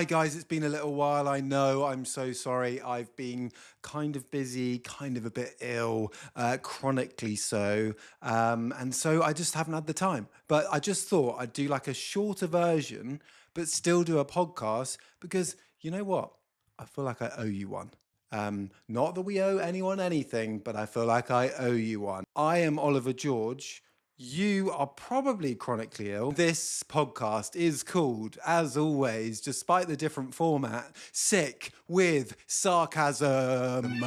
Hi guys, it's been a little while. I know, I'm so sorry. I've been kind of busy, kind of a bit ill, chronically so. And so I just haven't had the time. But I just thought I'd do like a shorter version, but still do a podcast because you know what? I feel like I owe you one. Not that we owe anyone anything, but I feel like I owe you one. I am Oliver George. You are probably chronically ill. This podcast is called, as always, despite the different format, Sick with Sarcasm.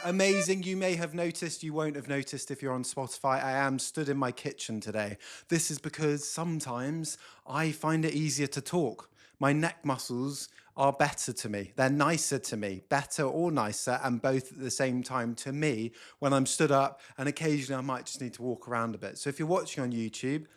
Amazing. You may have noticed, you won't have noticed if you're on Spotify. I am stood in my kitchen today. This is because sometimes I find it easier to talk. My neck muscles are better to me. They're nicer to me, better or nicer, and both at the same time to me when I'm stood up. And occasionally I might just need to walk around a bit. So if you're watching on YouTube,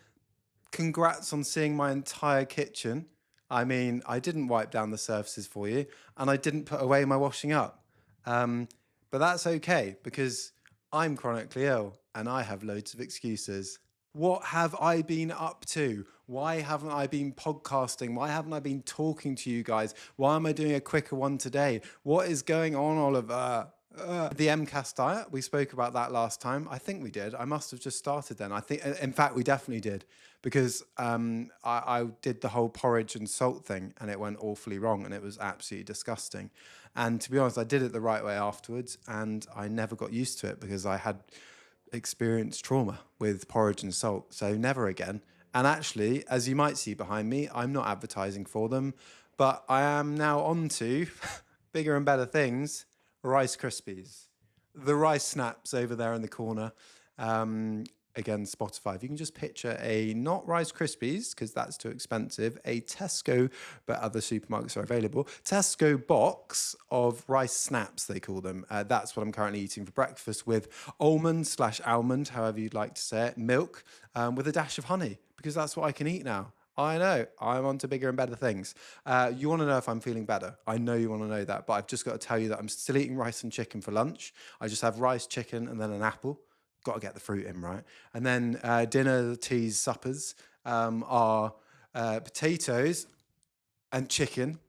congrats on seeing my entire kitchen. I mean, I didn't wipe down the surfaces for you, and I didn't put away my washing up. But that's okay because I'm chronically ill and I have loads of excuses. What have I been up to? Why haven't I been podcasting? Why haven't I been talking to you guys? Why am I doing a quicker one today? What is going on, Oliver? The MCAS diet, we spoke about that last time. I think we did. I must have just started then. I think, in fact, we definitely did because I did the whole porridge and salt thing and it went awfully wrong and it was absolutely disgusting. And to be honest, I did it the right way afterwards and I never got used to it because I had experienced trauma with porridge and salt. So never again. And actually, as you might see behind me, I'm not advertising for them, but I am now on to bigger and better things. Rice Krispies, the rice snaps over there in the corner. Again, Spotify. If you can just picture a not Rice Krispies, because that's too expensive, a Tesco, but other supermarkets are available, Tesco box of rice snaps, they call them. That's what I'm currently eating for breakfast with almond/almond, however you'd like to say it, milk, with a dash of honey, because that's what I can eat now. I know, I'm on to bigger and better things. You want to know if I'm feeling better? I know you want to know that, but I've just got to tell you that I'm still eating rice and chicken for lunch. I just have rice, chicken, and then an apple. Got to get the fruit in, right? And then dinner, teas, suppers are potatoes and chicken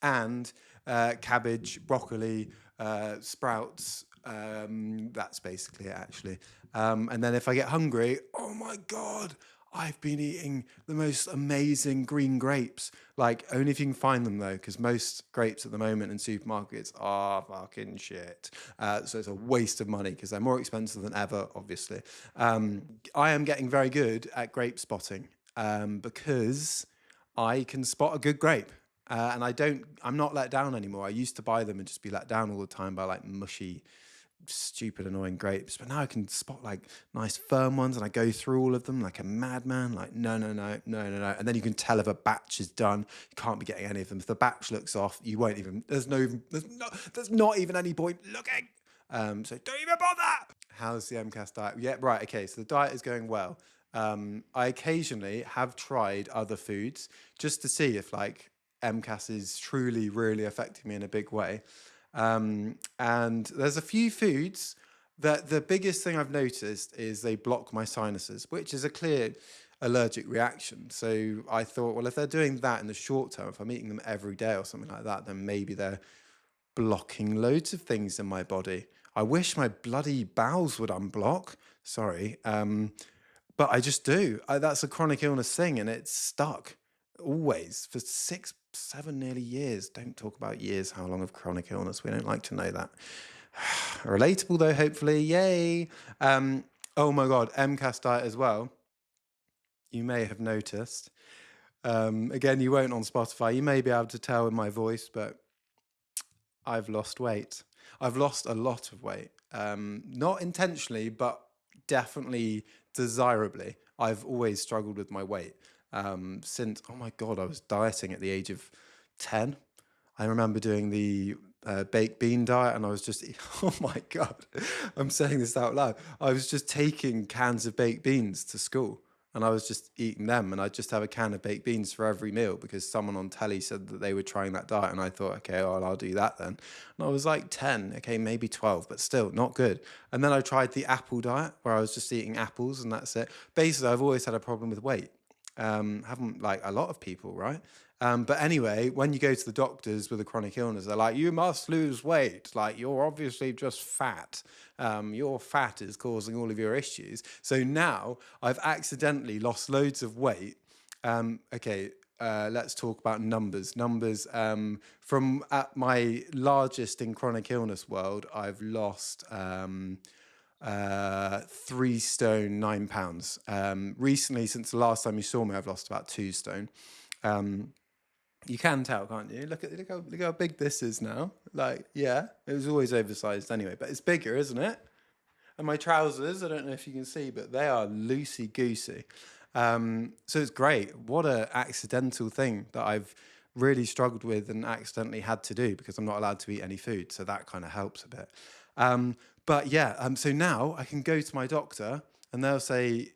and cabbage, broccoli, sprouts. That's basically it, actually. And then if I get hungry, oh my God, I've been eating the most amazing green grapes. Like, only if you can find them, though, because most grapes at the moment in supermarkets are fucking shit. So it's a waste of money because they're more expensive than ever, obviously. I am getting very good at grape spotting because I can spot a good grape. And I'm not let down anymore. I used to buy them and just be let down all the time by like mushy, stupid, annoying grapes. But now I can spot like nice firm ones and I go through all of them like a madman. Like, no, no, no, no, no, no. And then you can tell if a batch is done. You can't be getting any of them. If the batch looks off, you won't even, there's not even any point looking. So don't even bother. How's the MCAS diet? Yeah, right. Okay. So the diet is going well. I occasionally have tried other foods just to see if like MCAS is truly, really affecting me in a big way. And there's a few foods that the biggest thing I've noticed is they block my sinuses, which is a clear allergic reaction. So I thought, well, if they're doing that in the short term, if I'm eating them every day or something like that, then maybe they're blocking loads of things in my body. I wish my bloody bowels would unblock. Sorry. But I just do. That's a chronic illness thing, and it's stuck always for 6, 7, nearly years. Don't talk about years, how long of chronic illness. We don't like to know that. Relatable though, hopefully. Yay. Oh my God, MCAS diet as well. You may have noticed. Again, you won't on Spotify. You may be able to tell in my voice, but I've lost weight. I've lost a lot of weight. Not intentionally, but definitely desirably. I've always struggled with my weight since, oh my God, I was dieting at the age of 10. I remember doing the baked bean diet and I was just, oh my God, I'm saying this out loud. I was just taking cans of baked beans to school. and I was just eating them, and I'd just have a can of baked beans for every meal because someone on telly said that they were trying that diet, and I thought, okay, well, I'll do that then. And I was like 10, okay, maybe 12, but still not good. And then I tried the apple diet where I was just eating apples and that's it. Basically, I've always had a problem with weight. Haven't like a lot of people, right? But anyway, when you go to the doctors with a chronic illness, they're like, you must lose weight. Like, you're obviously just fat. Your fat is causing all of your issues. So now I've accidentally lost loads of weight. Okay, let's talk about numbers. From at my largest in chronic illness world, I've lost 3 stone 9 pounds. Recently, since the last time you saw me, I've lost about 2 stone. You can tell, can't you? Look how big this is now. Like, yeah, it was always oversized anyway, but it's bigger, isn't it? And my trousers, I don't know if you can see, but they are loosey goosey. So it's great. What a accidental thing that I've really struggled with and accidentally had to do because I'm not allowed to eat any food. So that kind of helps a bit. But yeah, so now I can go to my doctor and they'll say,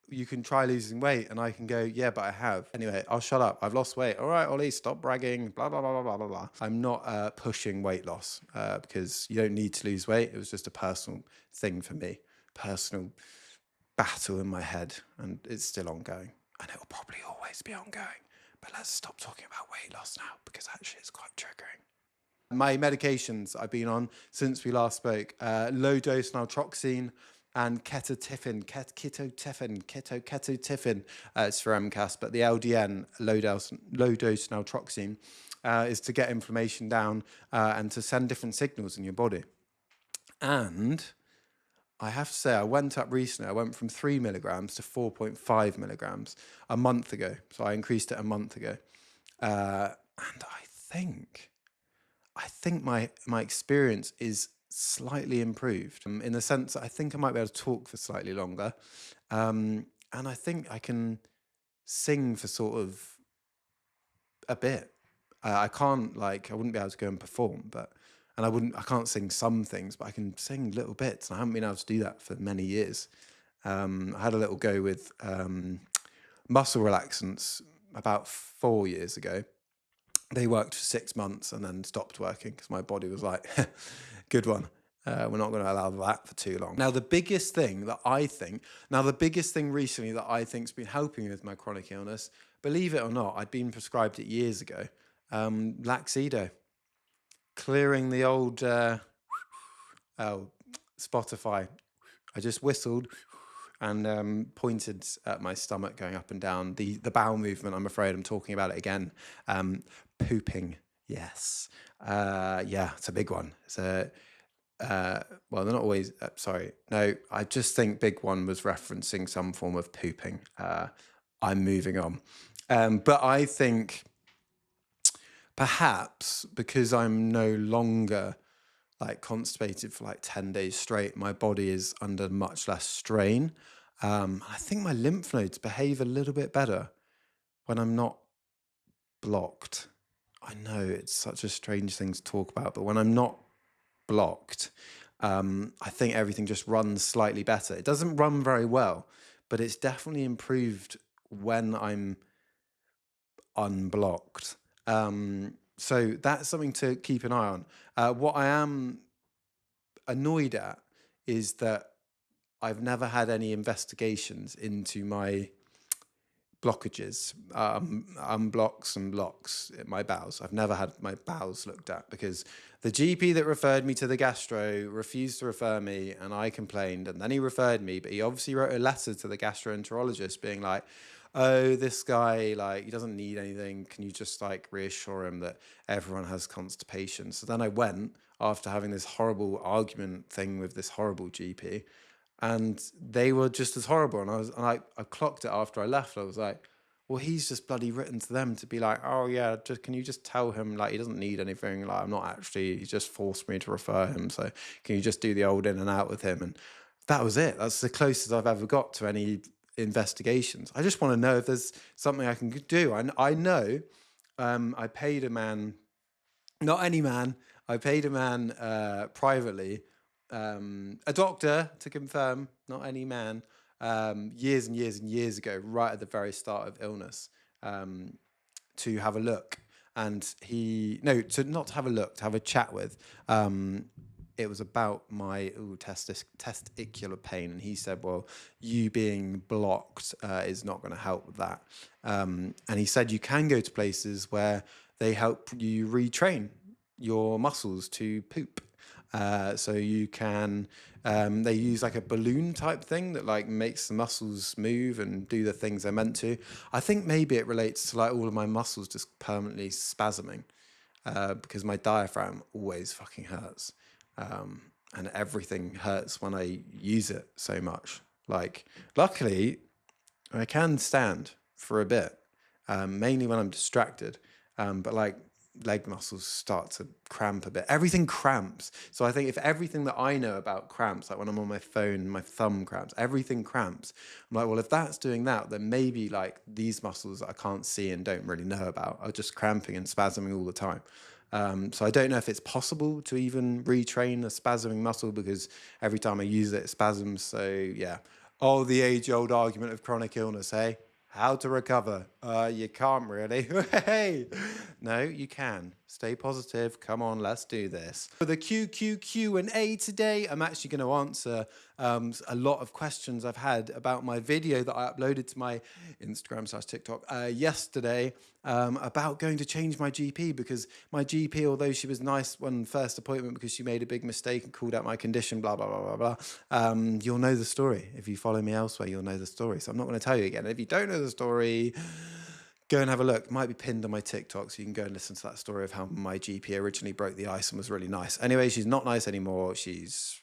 you can try losing weight, and I can go, yeah, but I have. Anyway, I'll shut up. I've lost weight. All right, Ollie, stop bragging. Blah, blah, blah, blah, blah, blah, blah. I'm not pushing weight loss because you don't need to lose weight. It was just a personal thing for me, personal battle in my head, and it's still ongoing, and it will probably always be ongoing. But let's stop talking about weight loss now because actually it's quite triggering. My medications I've been on since we last spoke, low dose naltrexone and ketotifen. It's for MCAS, but the LDN, low dose naltrexone, is to get inflammation down and to send different signals in your body. And I have to say, I went up recently. I went from 3 milligrams to 4.5 milligrams a month ago. So I increased it a month ago. And I think my experience is slightly improved in the sense that I think I might be able to talk for slightly longer. And I think I can sing for sort of a bit. I wouldn't be able to go and perform, and I can't sing some things, but I can sing little bits. And I haven't been able to do that for many years. I had a little go with muscle relaxants about 4 years ago. They worked for 6 months and then stopped working because my body was like, good one. We're not going to allow that for too long. Now, the biggest thing recently that I think's been helping with my chronic illness, believe it or not, I'd been prescribed it years ago, Laxido. Clearing the old Spotify. I just whistled and pointed at my stomach going up and down. The bowel movement, I'm afraid I'm talking about it again. Pooping, yes. Yeah, it's a big one. It's a, well, they're not always, sorry. No, I just think big one was referencing some form of pooping. I'm moving on. But I think perhaps because I'm no longer like constipated for like 10 days straight, my body is under much less strain. I think my lymph nodes behave a little bit better when I'm not blocked. I know it's such a strange thing to talk about, but when I'm not blocked, I think everything just runs slightly better. It doesn't run very well, but it's definitely improved when I'm unblocked. So that's something to keep an eye on. What I am annoyed at is that I've never had any investigations into my blockages, unblocks and blocks in my bowels. I've never had my bowels looked at because the GP that referred me to the gastro refused to refer me, and I complained, and then he referred me, but he obviously wrote a letter to the gastroenterologist being like, oh, this guy, like, he doesn't need anything. Can you just like reassure him that everyone has constipation? So then I went after having this horrible argument thing with this horrible GP, and they were just as horrible. And I clocked it after I left. I was like, well, he's just bloody written to them to be like, oh yeah, just can you just tell him like he doesn't need anything? Like I'm not actually, he just forced me to refer him. So can you just do the old in and out with him? And that was it. That's the closest I've ever got to any investigations. I just want to know if there's something I can do. I know I paid a man, not any man, I paid a man privately, a doctor to confirm, not any man, years and years and years ago, right at the very start of illness, to have a look. And to not have a look, to have a chat with. It was about my testicular pain, and he said, "Well, you being blocked is not going to help with that." And he said you can go to places where they help you retrain your muscles to poop. So you can, they use like a balloon type thing that like makes the muscles move and do the things they're meant to. I think maybe it relates to like all of my muscles just permanently spasming, because my diaphragm always fucking hurts. And everything hurts when I use it so much. Like, luckily, I can stand for a bit, mainly when I'm distracted. But like leg muscles start to cramp a bit. Everything cramps. So I think if everything that I know about cramps, like when I'm on my phone, my thumb cramps, everything cramps. I'm like, well, if that's doing that, then maybe like these muscles that I can't see and don't really know about are just cramping and spasming all the time. So I don't know if it's possible to even retrain a spasming muscle, because every time I use it, it spasms. So yeah. Oh, the age-old argument of chronic illness, hey? How to recover? You can't really. Hey, no, you can. Stay positive. Come on, let's do this. For the Q&A today, I'm actually going to answer a lot of questions I've had about my video that I uploaded to my Instagram/TikTok yesterday, about going to change my GP, because my GP, although she was nice one first appointment because she made a big mistake and called out my condition, blah, blah, blah, blah, blah, you'll know the story. If you follow me elsewhere, you'll know the story. So I'm not going to tell you again. If you don't know the story, go and have a look. It might be pinned on my TikTok, so you can go and listen to that story of how my GP originally broke the ice and was really nice. Anyway, she's not nice anymore. She's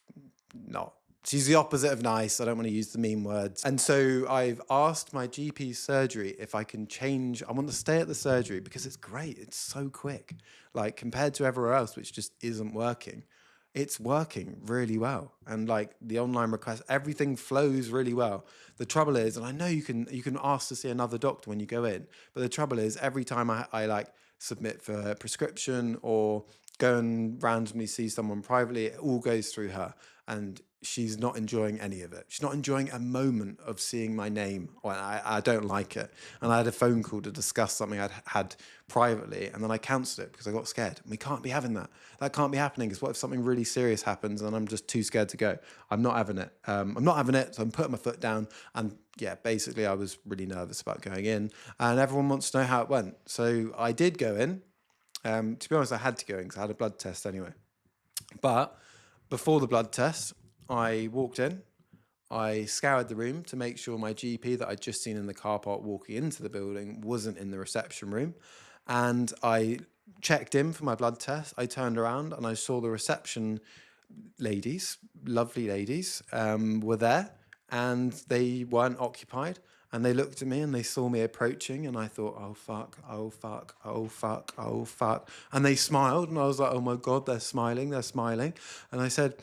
the opposite of nice. I don't want to use the mean words. And so I've asked my GP surgery if I can change. I want to stay at the surgery because it's great. It's so quick. Like, compared to everywhere else, which just isn't working, it's working really well. And like the online request, everything flows really well. The trouble is, and I know you can ask to see another doctor when you go in, but the trouble is every time I like submit for a prescription or go and randomly see someone privately, it all goes through her. And she's not enjoying any of it. She's not enjoying a moment of seeing my name. I don't like it. And I had a phone call to discuss something I'd had privately, and then I cancelled it because I got scared. We can't be having that. That can't be happening, because what if something really serious happens and I'm just too scared to go? I'm not having it. I'm not having it, so I'm putting my foot down. And yeah, basically I was really nervous about going in, and everyone wants to know how it went. So I did go in. To be honest, I had to go in because I had a blood test anyway. But before the blood test, I walked in, I scoured the room to make sure my GP that I'd just seen in the car park walking into the building wasn't in the reception room. And I checked in for my blood test. I turned around and I saw the reception ladies, lovely ladies, were there, and they weren't occupied. And they looked at me and they saw me approaching, and I thought, oh fuck, oh fuck, oh fuck, oh fuck. And they smiled, and I was like, oh my God, they're smiling, they're smiling. And I said,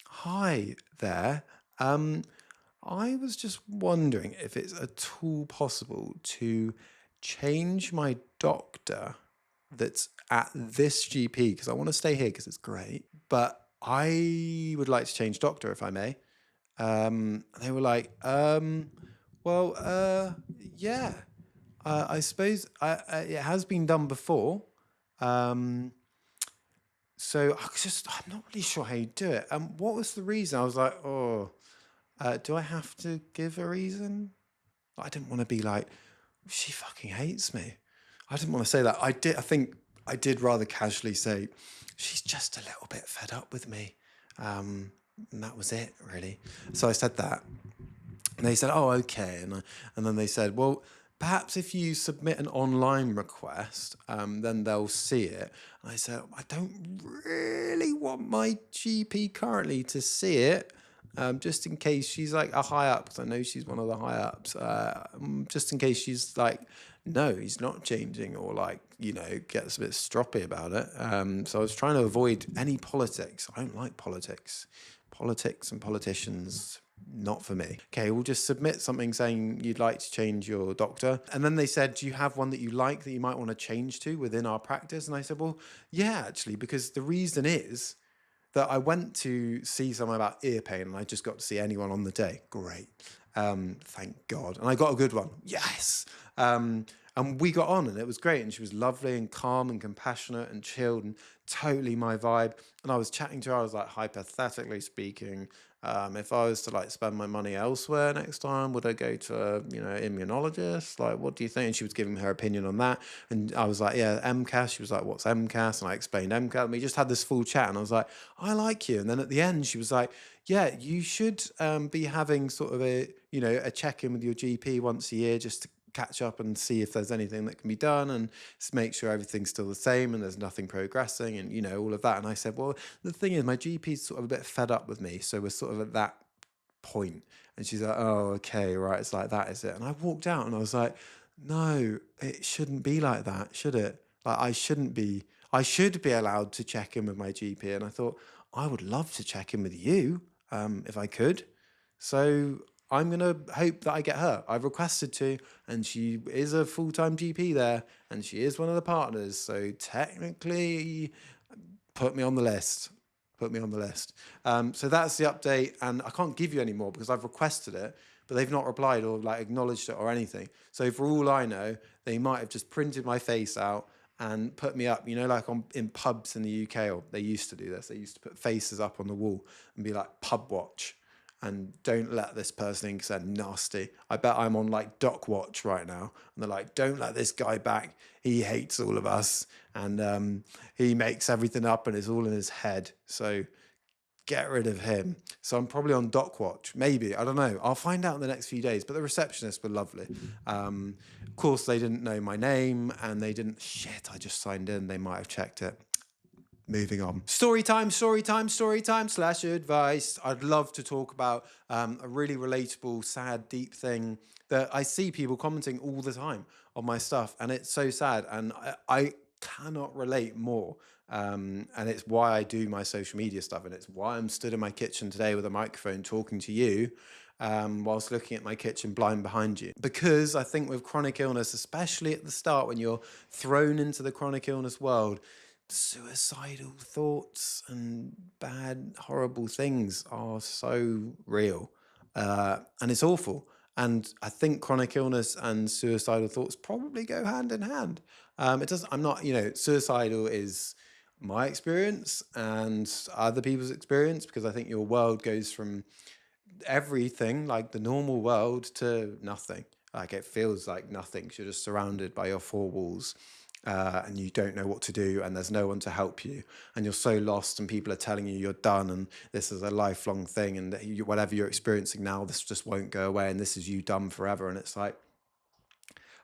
hi there. I was just wondering if it's at all possible to change my doctor that's at this GP, because I want to stay here because it's great, but I would like to change doctor if I may. They were like, yeah, I suppose it has been done before. So I'm not really sure how you do it. What was the reason? I was like, do I have to give a reason? I didn't want to be like, she fucking hates me. I didn't want to say that. I think I did rather casually say, she's just a little bit fed up with me. And that was it, really. So I said that. And they said, oh, okay. And then they said, well, perhaps if you submit an online request, then they'll see it. And I said, I don't really want my GP currently to see it, just in case she's like a high up, because I know she's one of the high ups, just in case she's like, no, he's not changing, or like, gets a bit stroppy about it. So I was trying to avoid any politics. I don't like politics. Politics and politicians, not for me. Okay, we'll just submit something saying you'd like to change your doctor. And then they said, do you have one that you like that you might want to change to within our practice? And I said, well, yeah, actually, because the reason is that I went to see someone about ear pain and I just got to see anyone on the day. Great. Thank God. And I got a good one. Yes. And we got on and it was great. And she was lovely and calm and compassionate and chilled and totally my vibe. And I was chatting to her. I was like, hypothetically speaking, if I was to like spend my money elsewhere next time, would I go to a, immunologist? Like, what do you think? And she was giving her opinion on that. And I was like, yeah, MCAS. She was like, what's MCAS? And I explained MCAS. And we just had this full chat. And I was like, I like you. And then at the end, she was like, yeah, you should be having sort of a check-in with your GP once a year just to catch up and see if there's anything that can be done and make sure everything's still the same and there's nothing progressing and, all of that. And I said, well, the thing is, my GP's sort of a bit fed up with me. So we're sort of at that point. And she's like, oh, okay, right. It's like that, is it? And I walked out and I was like, no, it shouldn't be like that, should it? Like, I should be allowed to check in with my GP. And I thought, I would love to check in with you if I could. So I'm going to hope that I get her. I've requested to, and she is a full-time GP there, and she is one of the partners. So technically, put me on the list. Put me on the list. So that's the update, and I can't give you any more because I've requested it, but they've not replied or like acknowledged it or anything. So for all I know, they might have just printed my face out and put me up, like in pubs in the UK, or they used to do this. They used to put faces up on the wall and be like, pub watch. And don't let this person in because they're nasty. I bet I'm on like dock watch right now. And they're like, don't let this guy back. He hates all of us. And he makes everything up and it's all in his head. So get rid of him. So I'm probably on dock watch. Maybe. I don't know. I'll find out in the next few days. But the receptionists were lovely. Of course, they didn't know my name and they didn't. Shit, I just signed in. They might have checked it. Moving on. Story time / advice. I'd love to talk about a really relatable, sad, deep thing that I see people commenting all the time on my stuff. And it's so sad. And I cannot relate more. And it's why I do my social media stuff. And it's why I'm stood in my kitchen today with a microphone talking to you whilst looking at my kitchen blind behind you. Because I think with chronic illness, especially at the start when you're thrown into the chronic illness world, suicidal thoughts and bad, horrible things are so real. And it's awful. And I think chronic illness and suicidal thoughts probably go hand in hand. It doesn't, I'm not, suicidal is my experience and other people's experience because I think your world goes from everything like the normal world to nothing. Like it feels like nothing 'cause you're just surrounded by your four walls. And you don't know what to do and there's no one to help you and you're so lost and people are telling you you're done and this is a lifelong thing and that whatever you're experiencing now, this just won't go away and this is you done forever. And it's like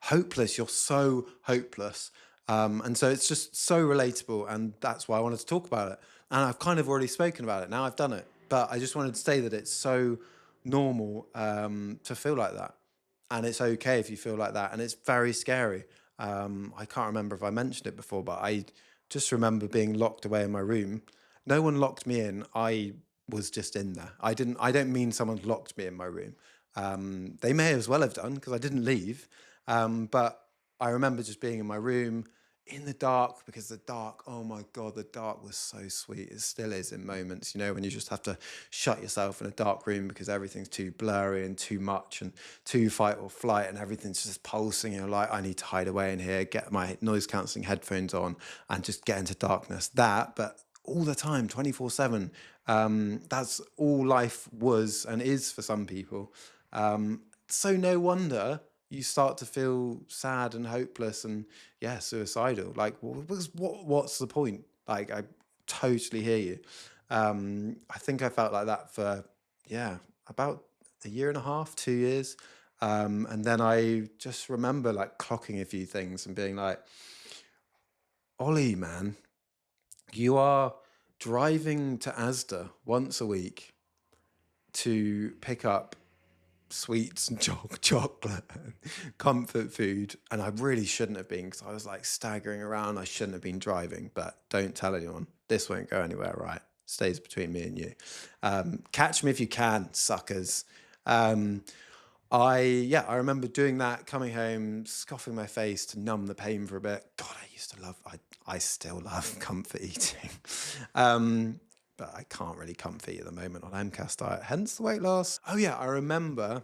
hopeless. You're so hopeless. And so it's just so relatable and that's why I wanted to talk about it. And I've kind of already spoken about it. Now I've done it. But I just wanted to say that it's so normal to feel like that. And it's okay if you feel like that. And it's very scary. I can't remember if I mentioned it before, but I just remember being locked away in my room. No one locked me in. I was just in there. I don't mean someone locked me in my room. They may as well have done because I didn't leave. But I remember just being in my room in the dark because the dark, oh my God, the dark was so sweet. It still is in moments, when you just have to shut yourself in a dark room because everything's too blurry and too much and too fight or flight and everything's just pulsing. You're like, I need to hide away in here, get my noise cancelling headphones on and just get into darkness. But all the time, 24/7. That's all life was and is for some people. So no wonder you start to feel sad and hopeless and suicidal. Like, what's the point? Like, I totally hear you. I think I felt like that for about a year and a half, 2 years. And then I just remember like clocking a few things and being like, Ollie, man, you are driving to Asda once a week to pick up sweets and chocolate and comfort food, and I really shouldn't have been because I was like staggering around. I shouldn't have been driving, but don't tell anyone. This won't go anywhere, right? Stays between me and you. Catch me if you can, suckers. I remember doing that, coming home, scoffing my face to numb the pain for a bit. God, I still love comfort eating. But I can't really comfort eat at the moment on MCAS diet, hence the weight loss. Oh yeah, I remember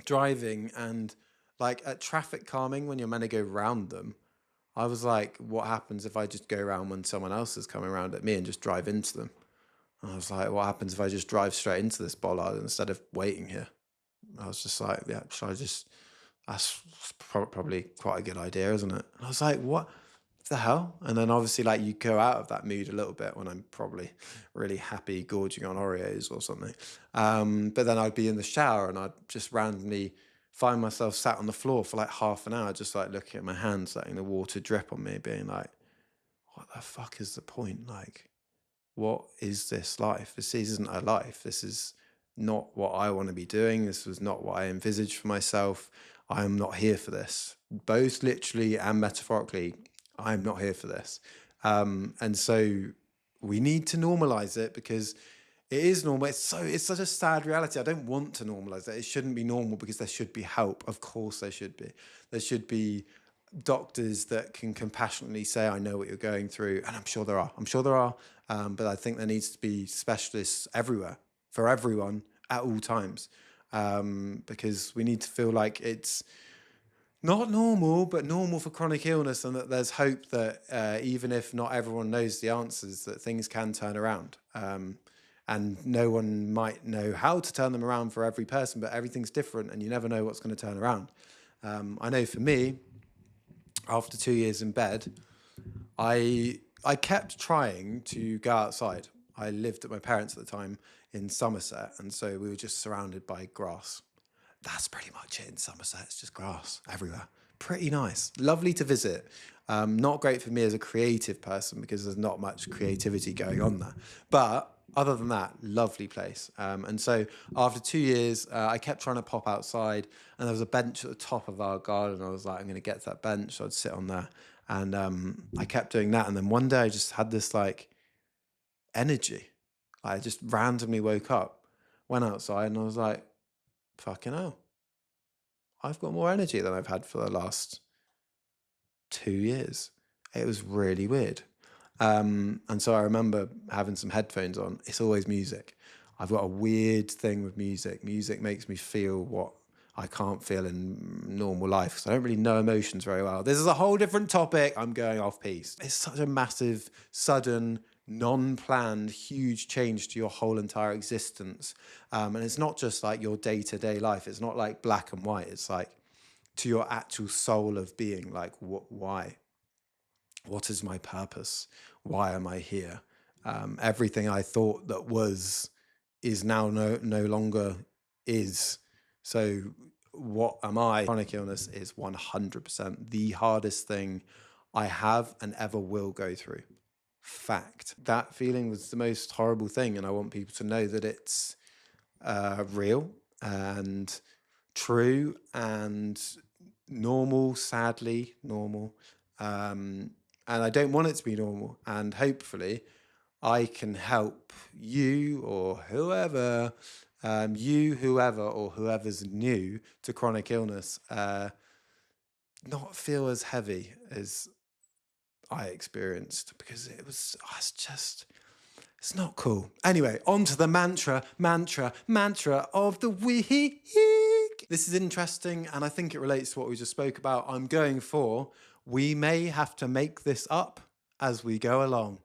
driving, and like at traffic calming, when you're meant to go round them, I was like, what happens if I just go around when someone else is coming around at me and just drive into them? And I was like, what happens if I just drive straight into this bollard instead of waiting here? I was just like, yeah, should I just, that's probably quite a good idea, isn't it? And I was like, what the hell? And then obviously, like, you go out of that mood a little bit when I'm probably really happy gorging on Oreos or something. But then I'd be in the shower and I'd just randomly find myself sat on the floor for like half an hour, just like looking at my hands, letting the water drip on me, being like, what the fuck is the point? Like, what is this life? This isn't a life. This is not what I want to be doing. This was not what I envisaged for myself. I am not here for this. Both literally and metaphorically, I am not here for this. And so we need to normalize it, because it is normal. It's such a sad reality. I don't want to normalize it. It shouldn't be normal, because there should be help. Of course there should be. There should be doctors that can compassionately say, I know what you're going through. And I'm sure there are. But I think there needs to be specialists everywhere for everyone at all times. Because we need to feel like it's not normal, but normal for chronic illness, and that there's hope that even if not everyone knows the answers, that things can turn around. And no one might know how to turn them around for every person, but everything's different and you never know what's going to turn around. I know for me, after 2 years in bed, I kept trying to go outside. I lived at my parents' at the time in Somerset, and so we were just surrounded by grass. That's pretty much it in Somerset. It's just grass everywhere. Pretty nice. Lovely to visit. Not great for me as a creative person, because there's not much creativity going on there. But other than that, lovely place. And so after 2 years, I kept trying to pop outside, and there was a bench at the top of our garden. I was like, I'm going to get to that bench. So I'd sit on there. And I kept doing that. And then one day I just had this like energy. I just randomly woke up, went outside, and I was like, fucking hell, I've got more energy than I've had for the last 2 years. It was really weird. And so I remember having some headphones on. It's always music. I've got a weird thing with music. Music makes me feel what I can't feel in normal life, because I don't really know emotions very well. This is a whole different topic. I'm going off piste. It's such a massive, sudden, non-planned, huge change to your whole entire existence. And it's not just like your day-to-day life. It's not like black and white. It's like to your actual soul of being, like, why? What is my purpose? Why am I here? Everything I thought that was is now no longer is. So what am I? Chronic illness is 100% the hardest thing I have and ever will go through. Fact. That feeling was the most horrible thing, and I want people to know that it's real and true and normal, sadly normal. And I don't want it to be normal. And hopefully I can help you or whoever, or whoever's new to chronic illness, not feel as heavy as I experienced, because it's not cool. Anyway, on to the mantra of the week. This is interesting, and I think it relates to what we just spoke about. I'm going for, we may have to make this up as we go along.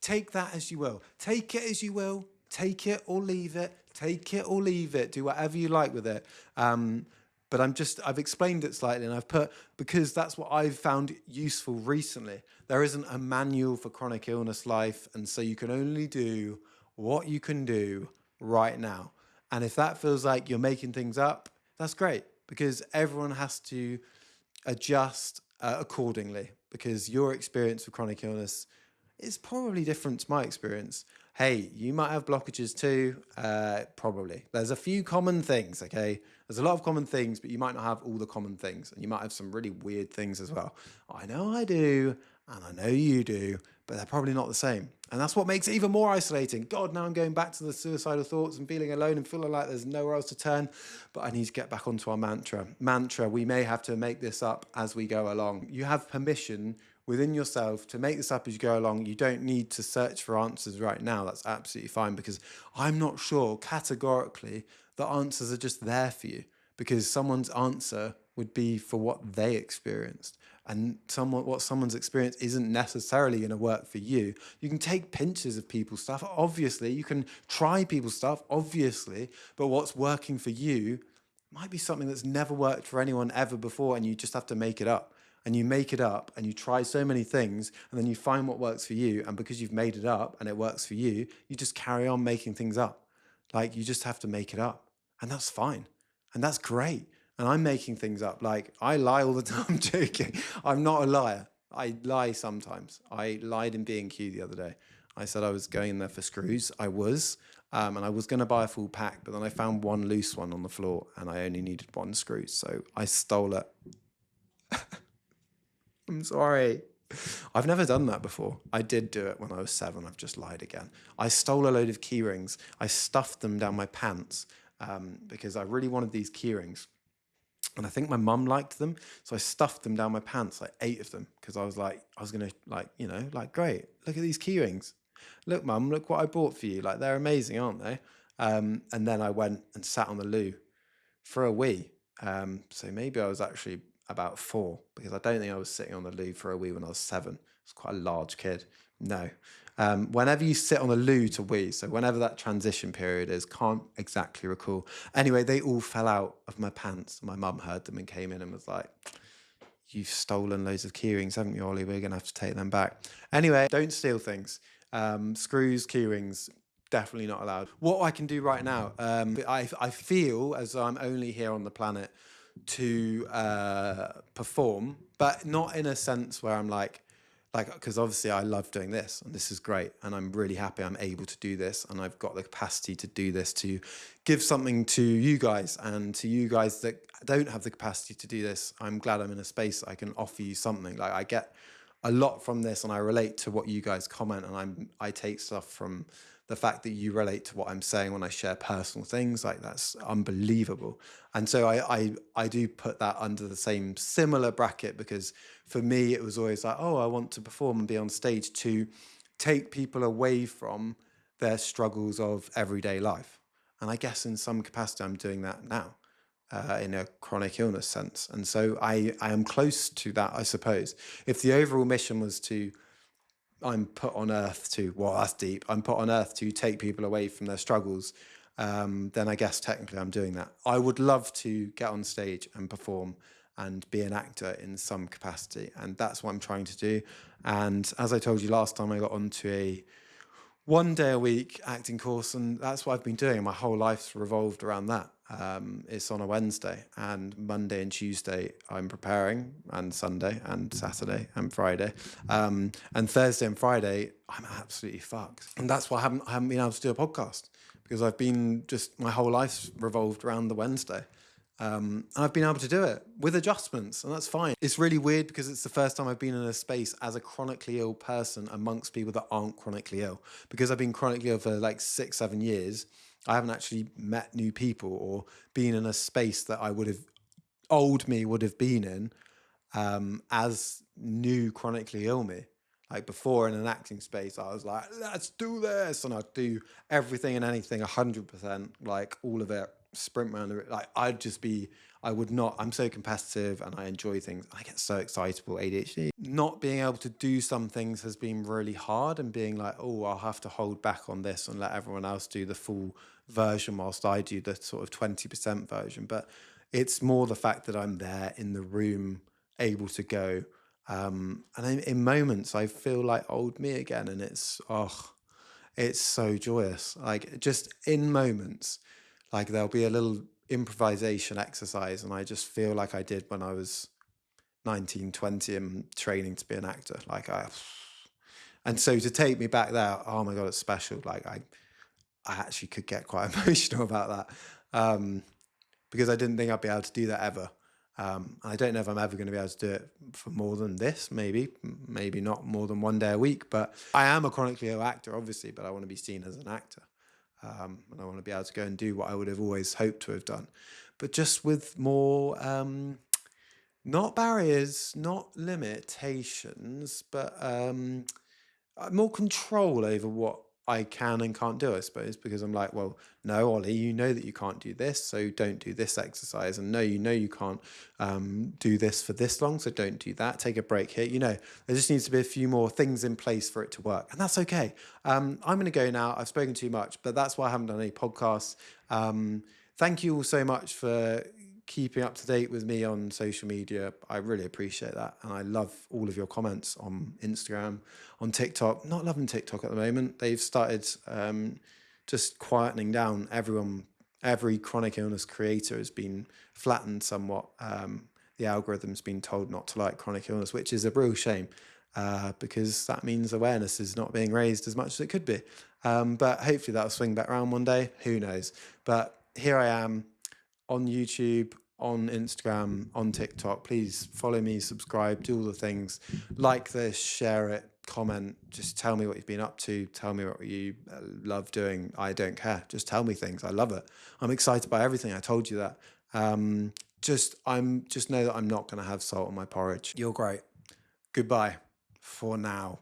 Take that as you will. Take it as you will. Take it or leave it. Take it or leave it. Do whatever you like with it. But I've explained it slightly, and I've put, because that's what I've found useful recently. There isn't a manual for chronic illness life, and so you can only do what you can do right now. And if that feels like you're making things up, that's great, because everyone has to adjust accordingly, because your experience with chronic illness is probably different to my experience. Hey, you might have blockages too, probably. There's a few common things, okay? There's a lot of common things, but you might not have all the common things, and you might have some really weird things as well. I know I do, and I know you do, but they're probably not the same. And that's what makes it even more isolating. God, now I'm going back to the suicidal thoughts and feeling alone and feeling like there's nowhere else to turn. But I need to get back onto our mantra. We may have to make this up as we go along. You have permission within yourself to make this up as you go along. You don't need to search for answers right now. That's absolutely fine, because I'm not sure categorically the answers are just there for you, because someone's answer would be for what they experienced. And what someone's experience isn't necessarily going to work for you. You can take pinches of people's stuff, obviously. You can try people's stuff, obviously. But what's working for you might be something that's never worked for anyone ever before, and you just have to make it up. And you make it up and you try so many things, and then you find what works for you. And because you've made it up and it works for you, you just carry on making things up. Like, you just have to make it up. And that's fine. And that's great. And I'm making things up. Like, I lie all the time. I'm joking. I'm not a liar. I lie sometimes. I lied in B&Q the other day. I said I was going in there for screws. I was. And I was going to buy a full pack, but then I found one loose one on the floor and I only needed one screw. So I stole it. I'm sorry. I've never done that before. I did do it when I was 7. I've just lied again. I stole a load of key rings. I stuffed them down my pants because I really wanted these key rings. And I think my mum liked them. So I stuffed them down my pants, like 8 of them, because I was like, I was going to great, look at these key rings. Look, mum, look what I bought for you. Like, they're amazing, aren't they? And then I went and sat on the loo for a wee. So maybe I was actually about 4, because I don't think I was sitting on the loo for a wee when I was 7. I was quite a large kid. No. Whenever you sit on the loo to wee, so whenever that transition period is, can't exactly recall. Anyway, they all fell out of my pants. My mum heard them and came in and was like, "You've stolen loads of key rings, haven't you, Ollie? We're going to have to take them back." Anyway, don't steal things. Screws, key rings, definitely not allowed. What I can do right now, I feel as though I'm only here on the planet to perform, but not in a sense where I'm like, because obviously I love doing this and this is great and I'm really happy I'm able to do this and I've got the capacity to do this, to give something to you guys, and to you guys that don't have the capacity to do this, I'm glad I'm in a space I can offer you something. Like, I get a lot from this and I relate to what you guys comment, and I take stuff from the fact that you relate to what I'm saying when I share personal things. Like, that's unbelievable. And so I do put that under the same similar bracket, because for me it was always like, oh, I want to perform and be on stage to take people away from their struggles of everyday life. And I guess in some capacity I'm doing that now. In a chronic illness sense. And so I am close to that, I suppose. If the overall mission was to, I'm put on earth to, well, that's deep, I'm put on earth to take people away from their struggles, then I guess technically I'm doing that. I would love to get on stage and perform and be an actor in some capacity. And that's what I'm trying to do. And as I told you last time, I got onto a 1 day a week acting course, and that's what I've been doing. My whole life's revolved around that. It's on a Wednesday, and Monday and Tuesday I'm preparing, and Sunday and Saturday and Friday, and Thursday and Friday I'm absolutely fucked. And that's why I haven't been able to do a podcast, because I've been just, my whole life's revolved around the Wednesday. And I've been able to do it with adjustments, and that's fine. It's really weird because it's the first time I've been in a space as a chronically ill person amongst people that aren't chronically ill. Because I've been chronically ill for like 6-7 years, I haven't actually met new people or been in a space that old me would have been in as new chronically ill me. Like, before, in an acting space, I was like, let's do this, and I'd do everything and anything 100%, like all of it, sprint around it. Like, I would not, I'm so competitive and I enjoy things. I get so excitable, ADHD. Not being able to do some things has been really hard, and being like, oh, I'll have to hold back on this and let everyone else do the full version whilst I do the sort of 20% version. But it's more the fact that I'm there in the room, able to go. And in moments, I feel like old me again, and it's so joyous. Like, just in moments, like, there'll be a little improvisation exercise, and I just feel like I did when I was 19, 20 and training to be an actor. And so to take me back there, oh my God, it's special. Like, I actually could get quite emotional about that, because I didn't think I'd be able to do that ever. I don't know if I'm ever going to be able to do it for more than this, maybe not more than 1 day a week. But I am a chronically ill actor, obviously, but I want to be seen as an actor. And I want to be able to go and do what I would have always hoped to have done. But just with more, not barriers, not limitations, but more control over what I can and can't do, I suppose, because I'm like, well, no, Ollie, you know that you can't do this, so don't do this exercise. And no, you can't do this for this long, so don't do that. Take a break here. There just needs to be a few more things in place for it to work. And that's okay. I'm going to go now. I've spoken too much, but that's why I haven't done any podcasts. Thank you all so much for keeping up to date with me on social media. I really appreciate that. And I love all of your comments on Instagram, on TikTok. Not loving TikTok at the moment. They've started just quietening down. Every chronic illness creator has been flattened somewhat. The algorithm's been told not to like chronic illness, which is a real shame, because that means awareness is not being raised as much as it could be. But hopefully that'll swing back around one day. Who knows? But here I am on YouTube, on Instagram, on TikTok. Please follow me, subscribe, do all the things. Like this, share it, comment. Just tell me what you've been up to. Tell me what you love doing. I don't care. Just tell me things. I love it. I'm excited by everything. I told you that. Just know that I'm not going to have salt on my porridge. You're great. Goodbye for now.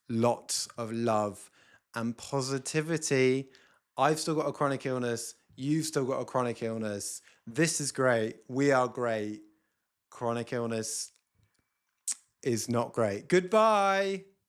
Lots of love and positivity. I've still got a chronic illness. You've still got a chronic illness. This is great. We are great. Chronic illness is not great. Goodbye.